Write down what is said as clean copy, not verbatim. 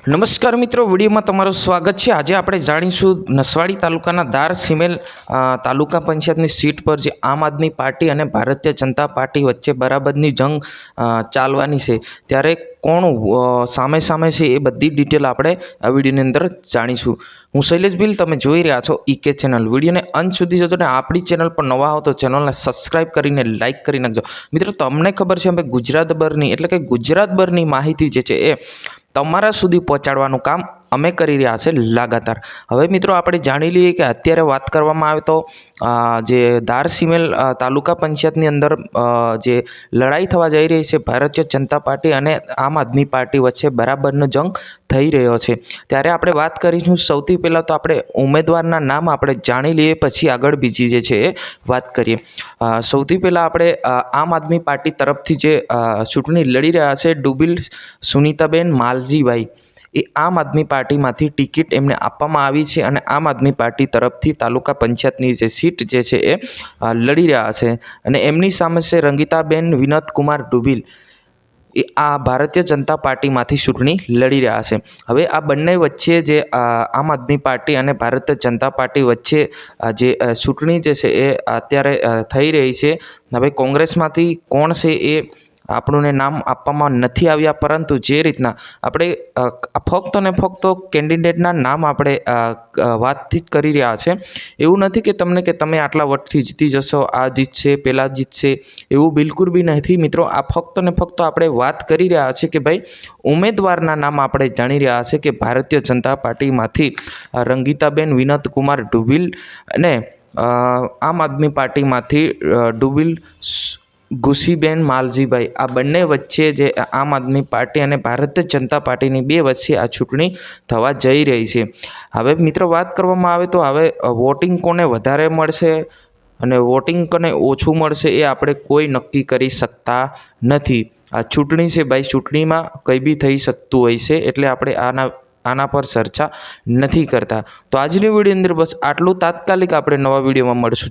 નમસ્કાર મિત્રો, વિડીયોમાં તમારું સ્વાગત છે। આજે આપણે જાણીશું નસવાડી તાલુકાના ધાર સિમેલ તાલુકા પંચાયતની સીટ પર જે આમ આદમી પાર્ટી અને ભારતીય જનતા પાર્ટી વચ્ચે બરાબરની જંગ ચાલવાની છે, ત્યારે કોણ સામે સામે છે એ બધી ડિટેલ આપણે આ વિડીયોની અંદર જાણીશું। હું શૈલેષ ભીલ, તમે જોઈ રહ્યા છો ઈકે ચેનલ। વિડીયોને અંત સુધી જોજો ને આપણી ચેનલ પર નવા હો તો ચેનલને સબસ્ક્રાઈબ કરીને લાઇક કરી નાખજો। મિત્રો, તમને ખબર છે અમે ગુજરાતભરની એટલે કે ગુજરાતભરની માહિતી જે છે એ તમારા સુધી પહોંચાડવાનું કામ અમે કરી રહ્યા છે લગાતાર। હવે મિત્રો, આપણે જાણી લઈએ કે અત્યારે વાત કરવામાં આવે તો જે ધાર સિમેલ તાલુકા પંચાયતની અંદર જે લડાઈ થવા જઈ રહી છે ભારતીય જનતા પાર્ટી અને આમ આદમી પાર્ટી વચ્ચે બરાબરનો જંગ થઈ રહ્યો છે, ત્યારે આપણે વાત કરીશું। સૌથી પહેલાં તો આપણે ઉમેદવારના નામ આપણે જાણી લઈએ, પછી આગળ બીજી જે છે એ વાત કરીએ। સૌથી પહેલાં આપણે આમ આદમી પાર્ટી તરફથી જે ચૂંટણી લડી રહ્યા છે ડુબિલ સુનીતાબેન માલજીભાઈ, એ આમ આદમી પાર્ટીમાંથી ટિકિટ એમને આપવામાં આવી છે અને આમ આદમી પાર્ટી તરફથી તાલુકા પંચાયતની જે સીટ જે છે એ લડી રહ્યા છે। અને એમની સામે છે રંગીતાબેન વિનોદકુમાર ડુબિલ, એ આ ભારતીય જનતા પાર્ટીમાંથી ચૂંટણી લડી રહ્યા છે। હવે આ બંને વચ્ચે જે આમ આદમી પાર્ટી અને ભારતીય જનતા પાર્ટી વચ્ચે જે ચૂંટણી જે છે એ અત્યારે થઈ રહી છે। હવે કોંગ્રેસમાંથી કોણ છે એ આપણને નામ આપવામાં નથી આવ્યા, પરંતુ જે રીતના આપણે ફક્ત ને ફક્ત કેન્ડિડેટના નામ આપણે વાતચીત કરી રહ્યા છે, એવું નથી કે તમે આટલા વોટથી જીતી જશો, આ જીતશે, પેલા જીતશે, એવું બિલકુલ બી નથી મિત્રો। આ ફક્ત ને ફક્ત આપણે વાત કરી રહ્યા છીએ કે ભાઈ ઉમેદવારના નામ આપણે જાણી રહ્યા છે કે ભારતીય જનતા પાર્ટીમાંથી રંગીતાબેન વિનોદકુમાર ડુબિલ અને આમ આદમી પાર્ટીમાંથી ડુબિલ ગુસીબેન માલજીભાઈ, આ બંને વચ્ચે જે આમ આદમી પાર્ટી અને ભારતીય જનતા પાર્ટીની બે વચ્ચે આ ચૂંટણી થવા જઈ રહી છે। હવે મિત્રો, વાત કરવામાં આવે તો હવે વોટિંગ કોને વધારે મળશે અને વોટિંગ કોને ઓછું મળશે એ આપણે કોઈ નક્કી કરી શકતા નથી। આ ચૂંટણી છે ભાઈ, ચૂંટણીમાં કંઈ બી થઈ શકતું હોય છે, એટલે આપણે આના પર ચર્ચા નથી કરતા। તો આજની વિડીયો અંદર બસ આટલું। તાત્કાલિક આપણે નવા વિડીયોમાં મળશું।